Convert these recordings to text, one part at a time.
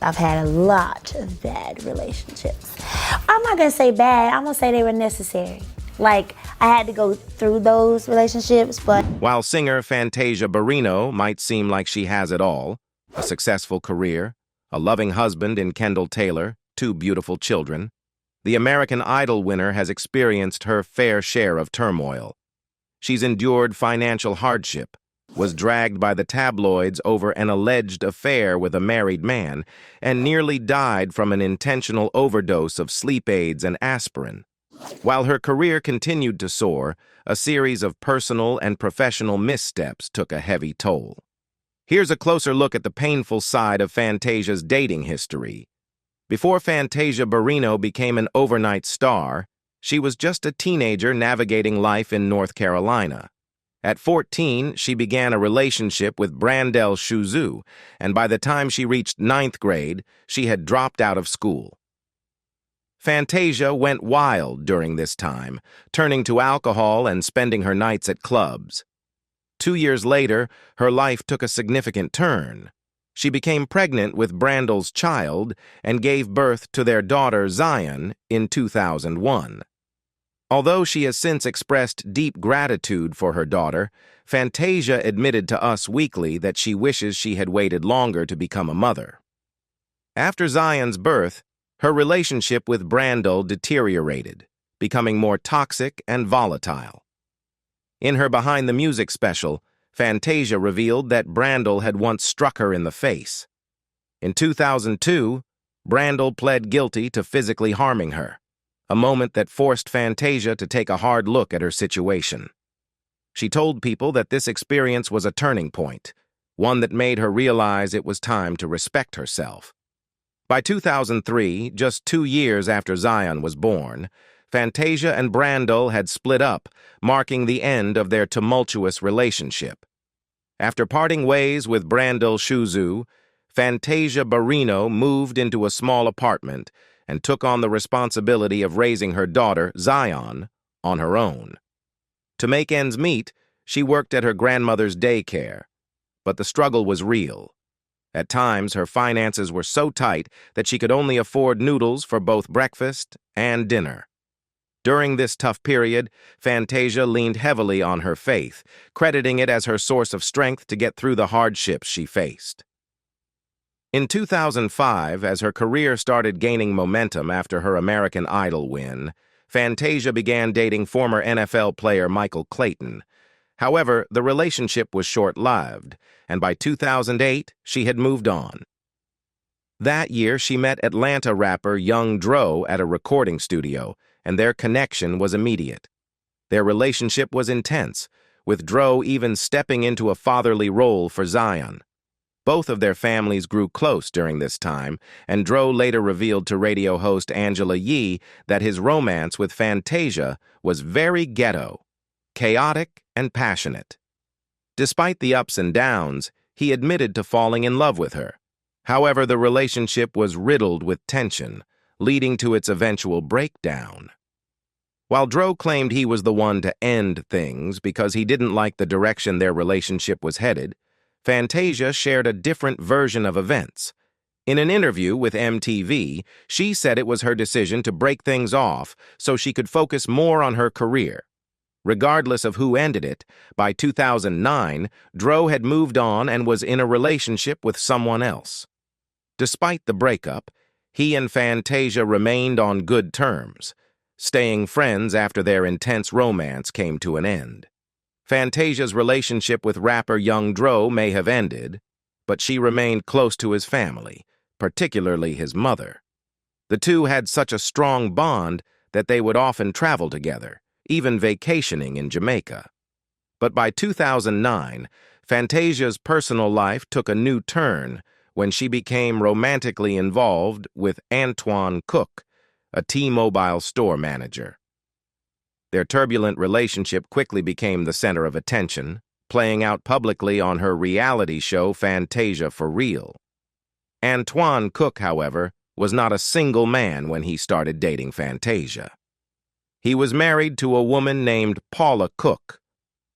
I've had a lot of bad relationships. I'm not gonna say bad, I'm gonna say they were necessary. Like, I had to go through those relationships, but While singer Fantasia Barrino might seem like she has it all, a successful career, a loving husband in Kendall Taylor, two beautiful children, the American Idol winner has experienced her fair share of turmoil. She's endured financial hardship, was dragged by the tabloids over an alleged affair with a married man, and nearly died from an intentional overdose of sleep aids and aspirin. While her career continued to soar, a series of personal and professional missteps took a heavy toll. Here's a closer look at the painful side of Fantasia's dating history. Before Fantasia Barrino became an overnight star, she was just a teenager navigating life in North Carolina. At 14, she began a relationship with Brandel Shuzu, and by the time she reached ninth grade, she had dropped out of school. Fantasia went wild during this time, turning to alcohol and spending her nights at clubs. 2 years later, her life took a significant turn. She became pregnant with Brandel's child and gave birth to their daughter Zion in 2001. Although she has since expressed deep gratitude for her daughter, Fantasia admitted to Us Weekly that she wishes she had waited longer to become a mother. After Zion's birth, her relationship with Brandel deteriorated, becoming more toxic and volatile. In her Behind the Music special, Fantasia revealed that Brandel had once struck her in the face. In 2002, Brandel pled guilty to physically harming her, a moment that forced Fantasia to take a hard look at her situation. She told people that this experience was a turning point, one that made her realize it was time to respect herself. By 2003, just 2 years after Zion was born, Fantasia and Brandel had split up, marking the end of their tumultuous relationship. After parting ways with Brandel Shuzu, Fantasia Barrino moved into a small apartment and took on the responsibility of raising her daughter, Zion, on her own. To make ends meet, she worked at her grandmother's daycare, but the struggle was real. At times, her finances were so tight that she could only afford noodles for both breakfast and dinner. During this tough period, Fantasia leaned heavily on her faith, crediting it as her source of strength to get through the hardships she faced. In 2005, as her career started gaining momentum after her American Idol win, Fantasia began dating former NFL player Michael Clayton. However, the relationship was short-lived, and by 2008, she had moved on. That year, she met Atlanta rapper Young Dro at a recording studio, and their connection was immediate. Their relationship was intense, with Dro even stepping into a fatherly role for Zion. Both of their families grew close during this time, and Dro later revealed to radio host Angela Yee that his romance with Fantasia was very ghetto, chaotic, and passionate. Despite the ups and downs, he admitted to falling in love with her. However, the relationship was riddled with tension, leading to its eventual breakdown. While Dro claimed he was the one to end things because he didn't like the direction their relationship was headed, Fantasia shared a different version of events. In an interview with MTV, she said it was her decision to break things off so she could focus more on her career. Regardless of who ended it, by 2009, Dro had moved on and was in a relationship with someone else. Despite the breakup, he and Fantasia remained on good terms, staying friends after their intense romance came to an end. Fantasia's relationship with rapper Young Dro may have ended, but she remained close to his family, particularly his mother. The two had such a strong bond that they would often travel together, even vacationing in Jamaica. But by 2009, Fantasia's personal life took a new turn when she became romantically involved with Antoine Cook, a T-Mobile store manager. Their turbulent relationship quickly became the center of attention, playing out publicly on her reality show Fantasia for Real. Antoine Cook, however, was not a single man when he started dating Fantasia. He was married to a woman named Paula Cook.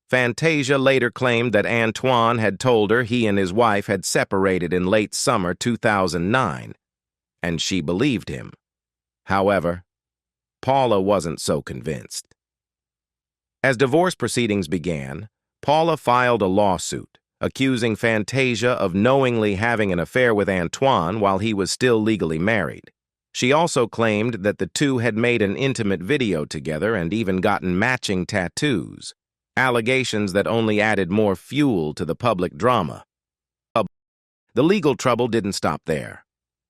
Fantasia later claimed that Antoine had told her he and his wife had separated in late summer 2009, and she believed him. However, Paula wasn't so convinced. As divorce proceedings began, Paula filed a lawsuit accusing Fantasia of knowingly having an affair with Antoine while he was still legally married. She also claimed that the two had made an intimate video together and even gotten matching tattoos, allegations that only added more fuel to the public drama. The legal trouble didn't stop there,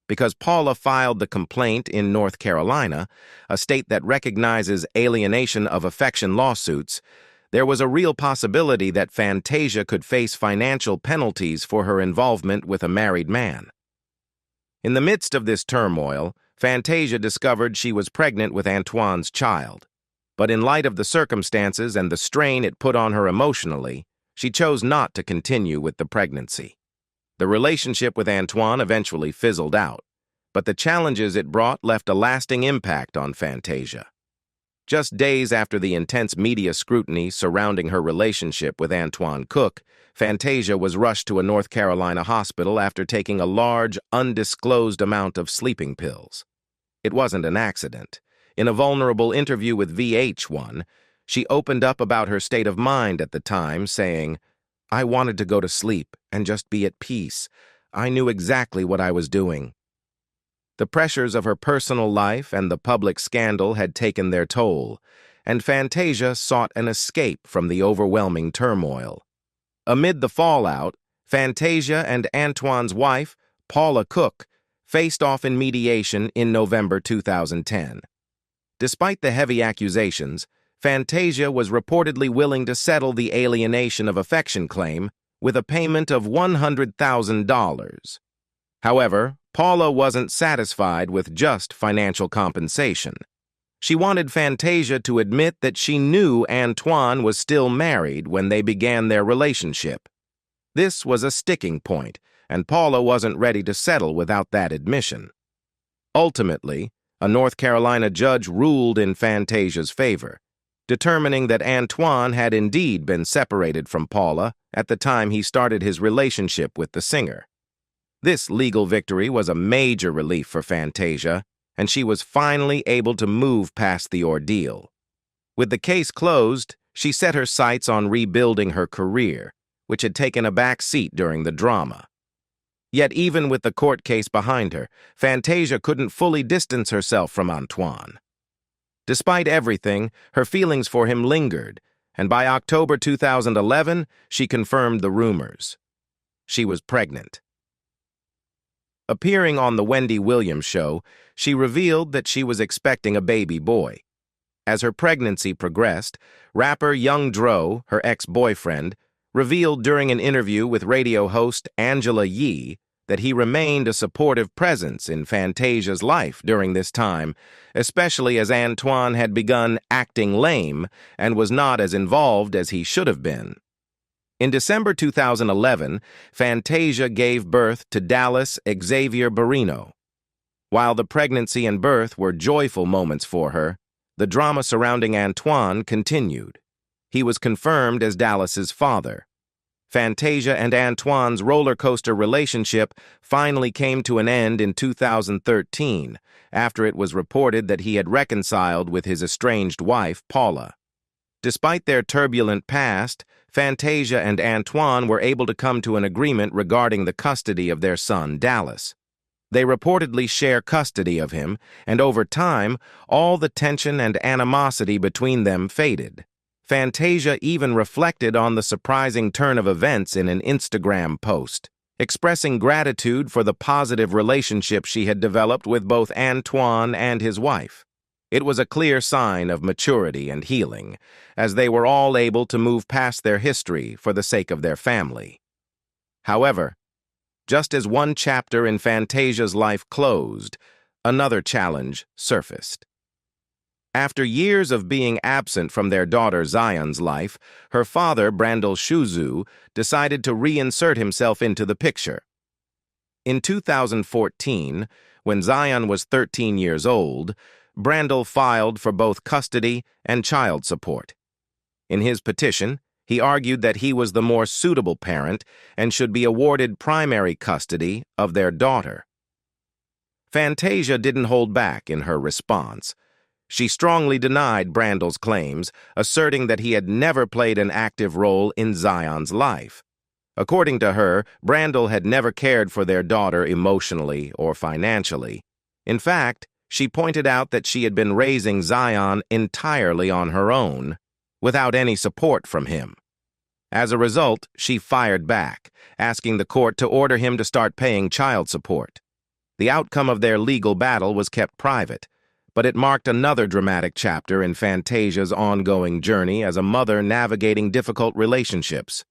because Paula filed the complaint in North Carolina, a state that recognizes alienation of affection lawsuits. There was a real possibility that Fantasia could face financial penalties for her involvement with a married man. In the midst of this turmoil, Fantasia discovered she was pregnant with Antoine's child. But in light of the circumstances and the strain it put on her emotionally, she chose not to continue with the pregnancy. The relationship with Antoine eventually fizzled out, but the challenges it brought left a lasting impact on Fantasia. Just days after the intense media scrutiny surrounding her relationship with Antoine Cook, Fantasia was rushed to a North Carolina hospital after taking a large, undisclosed amount of sleeping pills. It wasn't an accident. In a vulnerable interview with VH1, she opened up about her state of mind at the time, saying, "I wanted to go to sleep and just be at peace. I knew exactly what I was doing." The pressures of her personal life and the public scandal had taken their toll, and Fantasia sought an escape from the overwhelming turmoil. Amid the fallout, Fantasia and Antoine's wife, Paula Cook, faced off in mediation in November 2010. Despite the heavy accusations, Fantasia was reportedly willing to settle the alienation of affection claim with a payment of $100,000. However, Paula wasn't satisfied with just financial compensation. She wanted Fantasia to admit that she knew Antoine was still married when they began their relationship. This was a sticking point, and Paula wasn't ready to settle without that admission. Ultimately, a North Carolina judge ruled in Fantasia's favor, determining that Antoine had indeed been separated from Paula at the time he started his relationship with the singer. This legal victory was a major relief for Fantasia, and she was finally able to move past the ordeal. With the case closed, she set her sights on rebuilding her career, which had taken a back seat during the drama. Yet even with the court case behind her, Fantasia couldn't fully distance herself from Antoine. Despite everything, her feelings for him lingered, and by October 2011, she confirmed the rumors. She was pregnant. Appearing on The Wendy Williams Show, she revealed that she was expecting a baby boy. As her pregnancy progressed, rapper Young Dro, her ex-boyfriend, revealed during an interview with radio host Angela Yee that he remained a supportive presence in Fantasia's life during this time, especially as Antoine had begun acting lame and was not as involved as he should have been. In December 2011, Fantasia gave birth to Dallas Xavier Barrino. While the pregnancy and birth were joyful moments for her, the drama surrounding Antoine continued. He was confirmed as Dallas's father. Fantasia and Antoine's roller coaster relationship finally came to an end in 2013, after it was reported that he had reconciled with his estranged wife, Paula. Despite their turbulent past, Fantasia and Antoine were able to come to an agreement regarding the custody of their son, Dallas. They reportedly share custody of him, and over time, all the tension and animosity between them faded. Fantasia even reflected on the surprising turn of events in an Instagram post, expressing gratitude for the positive relationship she had developed with both Antoine and his wife. It was a clear sign of maturity and healing, as they were all able to move past their history for the sake of their family. However, just as one chapter in Fantasia's life closed, another challenge surfaced. After years of being absent from their daughter Zion's life, her father, Brandel Shuzu, decided to reinsert himself into the picture. In 2014, when Zion was 13 years old, Brandel filed for both custody and child support. In his petition, He argued that he was the more suitable parent and should be awarded primary custody of their daughter. Fantasia didn't hold back in her response. She strongly denied Brandl's claims, asserting that he had never played an active role in Zion's life. According to her, Brandl had never cared for their daughter emotionally or financially. In fact, she pointed out that she had been raising Zion entirely on her own, without any support from him. As a result, she fired back, asking the court to order him to start paying child support. The outcome of their legal battle was kept private, but it marked another dramatic chapter in Fantasia's ongoing journey as a mother navigating difficult relationships.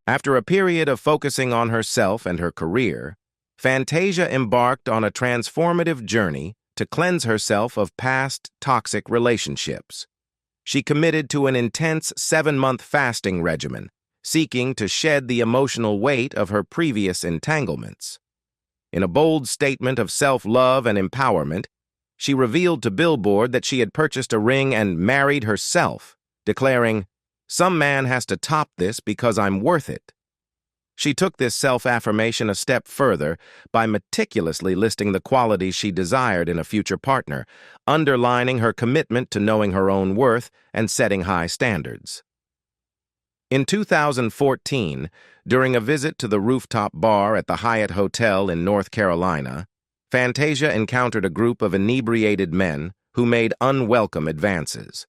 After a period of focusing on herself and her career, Fantasia embarked on a transformative journey to cleanse herself of past toxic relationships. She committed to an intense 7-month fasting regimen, seeking to shed the emotional weight of her previous entanglements. In a bold statement of self-love and empowerment, she revealed to Billboard that she had purchased a ring and married herself, declaring, "Some man has to top this because I'm worth it." She took this self-affirmation a step further by meticulously listing the qualities she desired in a future partner, underlining her commitment to knowing her own worth and setting high standards. In 2014, during a visit to the rooftop bar at the Hyatt Hotel in North Carolina, Fantasia encountered a group of inebriated men who made unwelcome advances.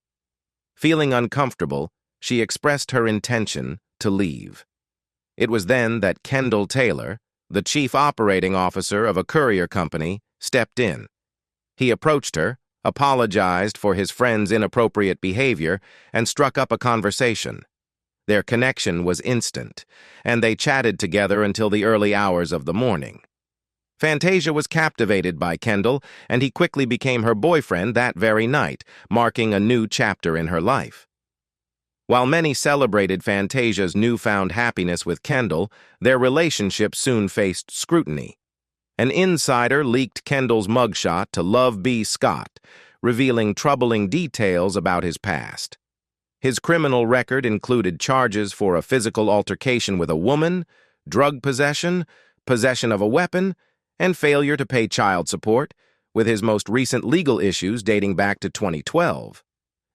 Feeling uncomfortable, she expressed her intention to leave. It was then that Kendall Taylor, the chief operating officer of a courier company, stepped in. He approached her, apologized for his friend's inappropriate behavior, and struck up a conversation. Their connection was instant, and they chatted together until the early hours of the morning. Fantasia was captivated by Kendall, and he quickly became her boyfriend that very night, marking a new chapter in her life. While many celebrated Fantasia's newfound happiness with Kendall, their relationship soon faced scrutiny. An insider leaked Kendall's mugshot to Love B. Scott, revealing troubling details about his past. His criminal record included charges for a physical altercation with a woman, drug possession, possession of a weapon, and failure to pay child support, with his most recent legal issues dating back to 2012.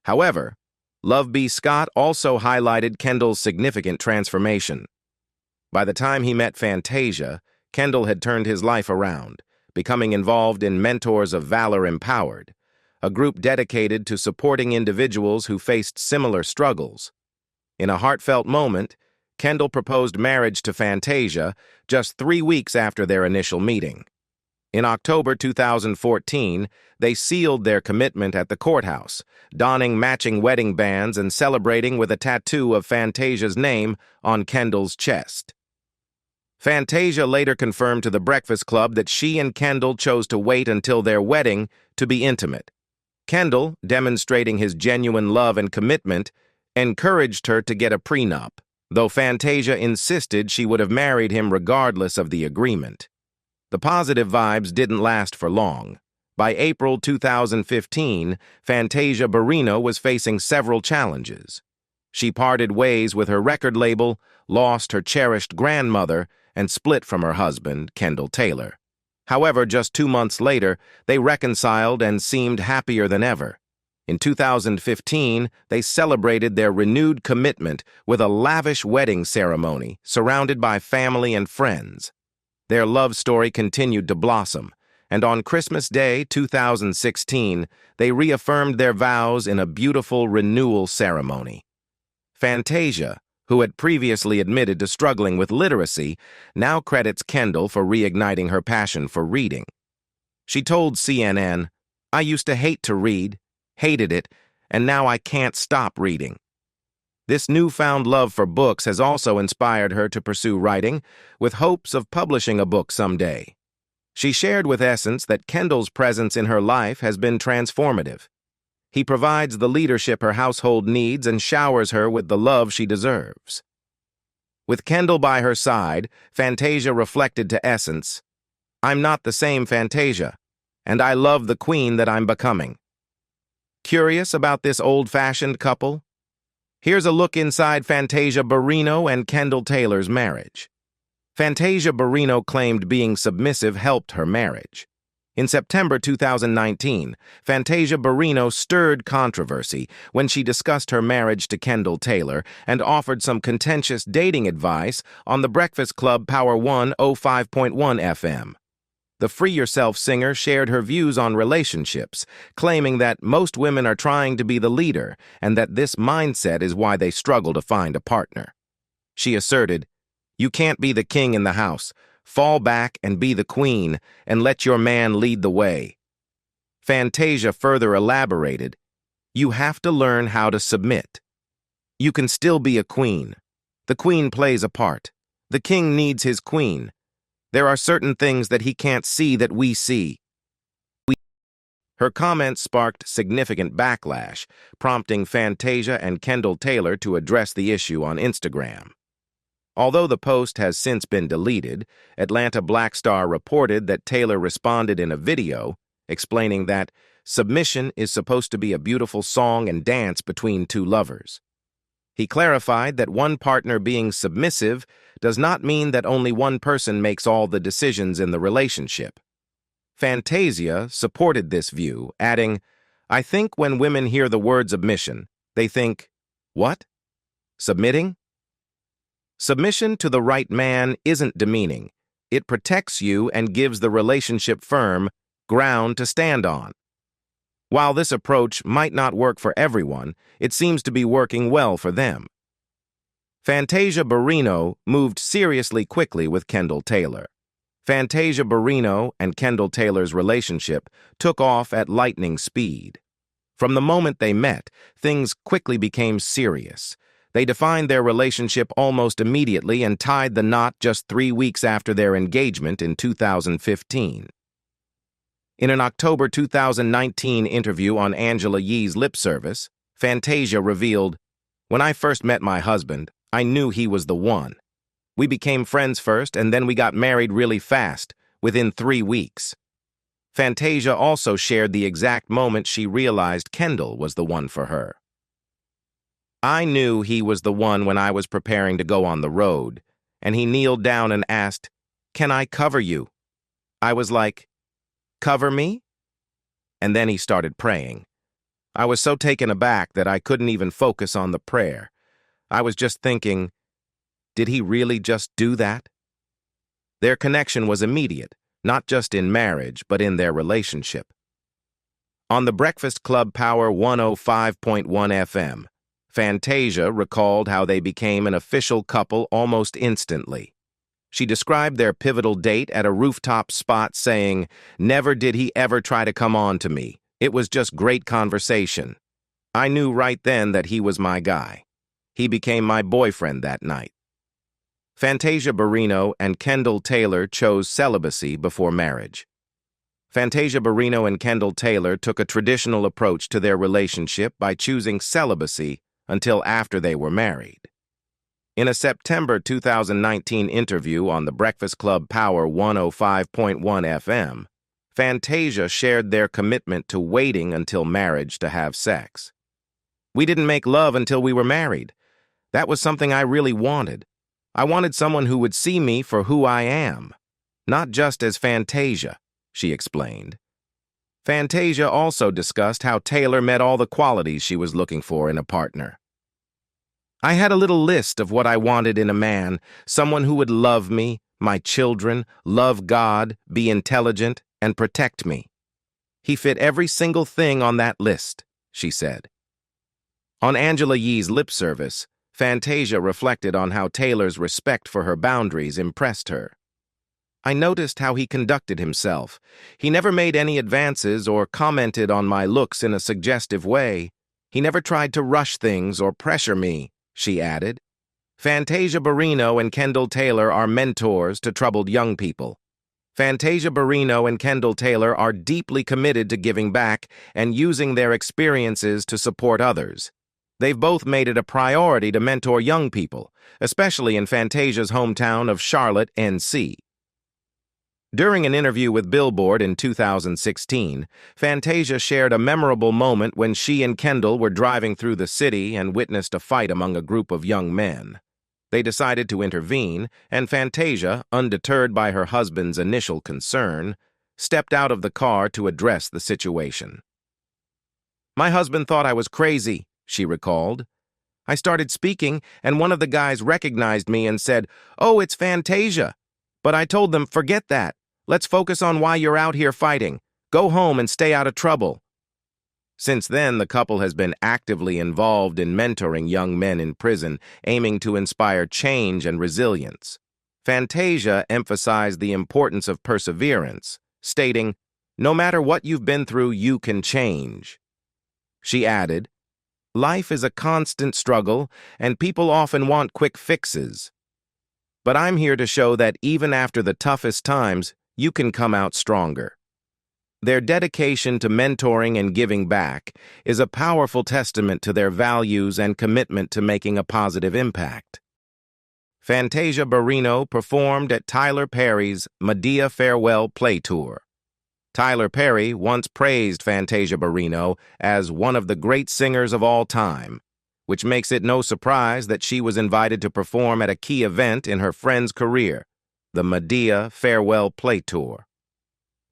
However, Love B. Scott also highlighted Kendall's significant transformation. By the time he met Fantasia, Kendall had turned his life around, becoming involved in Mentors of Valor Empowered, a group dedicated to supporting individuals who faced similar struggles. In a heartfelt moment, Kendall proposed marriage to Fantasia just 3 weeks after their initial meeting. In October 2014, they sealed their commitment at the courthouse, donning matching wedding bands and celebrating with a tattoo of Fantasia's name on Kendall's chest. Fantasia later confirmed to The Breakfast Club that she and Kendall chose to wait until their wedding to be intimate. Kendall, demonstrating his genuine love and commitment, encouraged her to get a prenup, though Fantasia insisted she would have married him regardless of the agreement. The positive vibes didn't last for long. By April 2015, Fantasia Barrino was facing several challenges. She parted ways with her record label, lost her cherished grandmother, and split from her husband, Kendall Taylor. However, just 2 months later, they reconciled and seemed happier than ever. In 2015, they celebrated their renewed commitment with a lavish wedding ceremony surrounded by family and friends. Their love story continued to blossom, and on Christmas Day 2016, they reaffirmed their vows in a beautiful renewal ceremony. Fantasia, who had previously admitted to struggling with literacy, now credits Kendall for reigniting her passion for reading. She told CNN, "I used to hate to read, hated it, and now I can't stop reading." This newfound love for books has also inspired her to pursue writing, with hopes of publishing a book someday. She shared with Essence that Kendall's presence in her life has been transformative. He provides the leadership her household needs and showers her with the love she deserves. With Kendall by her side, Fantasia reflected to Essence, "I'm not the same Fantasia, and I love the queen that I'm becoming." Curious about this old-fashioned couple? Here's a look inside Fantasia Barrino and Kendall Taylor's marriage. Fantasia Barrino claimed being submissive helped her marriage. In September 2019, Fantasia Barrino stirred controversy when she discussed her marriage to Kendall Taylor and offered some contentious dating advice on the Breakfast Club Power 105.1 FM. The Free Yourself singer shared her views on relationships, claiming that most women are trying to be the leader and that this mindset is why they struggle to find a partner. She asserted, "You can't be the king in the house. Fall back and be the queen, and let your man lead the way." Fantasia further elaborated, "You have to learn how to submit. You can still be a queen. The queen plays a part. The king needs his queen. There are certain things that he can't see that we see." Her comments sparked significant backlash, prompting Fantasia and Kendall Taylor to address the issue on Instagram. Although the post has since been deleted, Atlanta Black Star reported that Taylor responded in a video, explaining that submission is supposed to be a beautiful song and dance between two lovers. He clarified that one partner being submissive does not mean that only one person makes all the decisions in the relationship. Fantasia supported this view, adding, "I think when women hear the word submission, they think, what? Submitting? Submission to the right man isn't demeaning. It protects you and gives the relationship firm ground to stand on." While this approach might not work for everyone, it seems to be working well for them. Fantasia Barrino moved seriously quickly with Kendall Taylor. Fantasia Barrino and Kendall Taylor's relationship took off at lightning speed. From the moment they met, things quickly became serious. They defined their relationship almost immediately and tied the knot just 3 weeks after their engagement in 2015. In an October 2019 interview on Angela Yee's Lip Service, Fantasia revealed, "When I first met my husband, I knew he was the one. We became friends first, and then we got married really fast, within 3 weeks." Fantasia also shared the exact moment she realized Kendall was the one for her. "I knew he was the one when I was preparing to go on the road, and he kneeled down and asked, 'Can I cover you?' I was like, 'Cover me?' And then he started praying. I was so taken aback that I couldn't even focus on the prayer. I was just thinking, did he really just do that?" Their connection was immediate, not just in marriage, but in their relationship. On the Breakfast Club Power 105.1 FM, Fantasia recalled how they became an official couple almost instantly. She described their pivotal date at a rooftop spot, saying, "Never did he ever try to come on to me. It was just great conversation. I knew right then that he was my guy. He became my boyfriend that night." Fantasia Barrino and Kendall Taylor chose celibacy before marriage. Fantasia Barrino and Kendall Taylor took a traditional approach to their relationship by choosing celibacy until after they were married. In a September 2019 interview on the Breakfast Club Power 105.1 FM, Fantasia shared their commitment to waiting until marriage to have sex. "We didn't make love until we were married. That was something I really wanted. I wanted someone who would see me for who I am, not just as Fantasia," she explained. Fantasia also discussed how Taylor met all the qualities she was looking for in a partner. "I had a little list of what I wanted in a man, someone who would love me, my children, love God, be intelligent, and protect me. He fit every single thing on that list," she said. On Angela Yee's Lip Service, Fantasia reflected on how Taylor's respect for her boundaries impressed her. "I noticed how he conducted himself. He never made any advances or commented on my looks in a suggestive way. He never tried to rush things or pressure me," she added. Fantasia Barrino and Kendall Taylor are mentors to troubled young people. Fantasia Barrino and Kendall Taylor are deeply committed to giving back and using their experiences to support others. They've both made it a priority to mentor young people, especially in Fantasia's hometown of Charlotte, NC. During an interview with Billboard in 2016, Fantasia shared a memorable moment when she and Kendall were driving through the city and witnessed a fight among a group of young men. They decided to intervene, and Fantasia, undeterred by her husband's initial concern, stepped out of the car to address the situation. "My husband thought I was crazy," she recalled. "I started speaking, and one of the guys recognized me and said, 'Oh, it's Fantasia.' But I told them, 'Forget that. Let's focus on why you're out here fighting. Go home and stay out of trouble.'" Since then, the couple has been actively involved in mentoring young men in prison, aiming to inspire change and resilience. Fantasia emphasized the importance of perseverance, stating, "No matter what you've been through, you can change." She added, "Life is a constant struggle, and people often want quick fixes. But I'm here to show that even after the toughest times, you can come out stronger." Their dedication to mentoring and giving back is a powerful testament to their values and commitment to making a positive impact. Fantasia Barrino performed at Tyler Perry's Madea Farewell Play Tour. Tyler Perry once praised Fantasia Barrino as one of the great singers of all time, which makes it no surprise that she was invited to perform at a key event in her friend's career, the Madea Farewell Play Tour.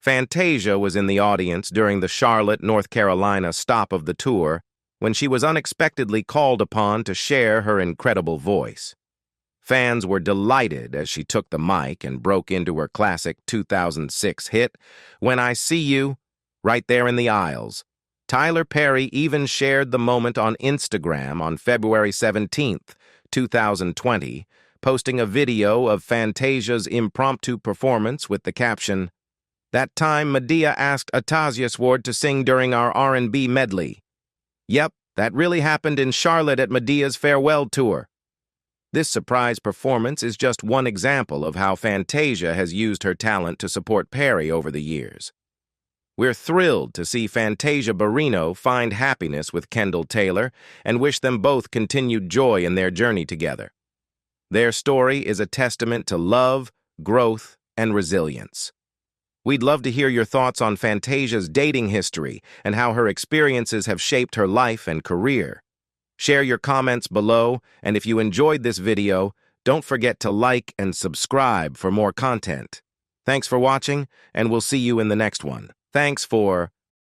Fantasia was in the audience during the Charlotte, North Carolina stop of the tour when she was unexpectedly called upon to share her incredible voice. Fans were delighted as she took the mic and broke into her classic 2006 hit, "When I See You," right there in the aisles. Tyler Perry even shared the moment on Instagram on February 17th, 2020, posting a video of Fantasia's impromptu performance with the caption, "That time Madea asked Fantasia Sword to sing during our R&B medley. Yep, that really happened in Charlotte at Madea's farewell tour." This surprise performance is just one example of how Fantasia has used her talent to support Perry over the years. We're thrilled to see Fantasia Barrino find happiness with Kendall Taylor and wish them both continued joy in their journey together. Their story is a testament to love, growth, and resilience. We'd love to hear your thoughts on Fantasia's dating history and how her experiences have shaped her life and career. Share your comments below, and if you enjoyed this video, don't forget to like and subscribe for more content. Thanks for watching, and we'll see you in the next one. Thanks for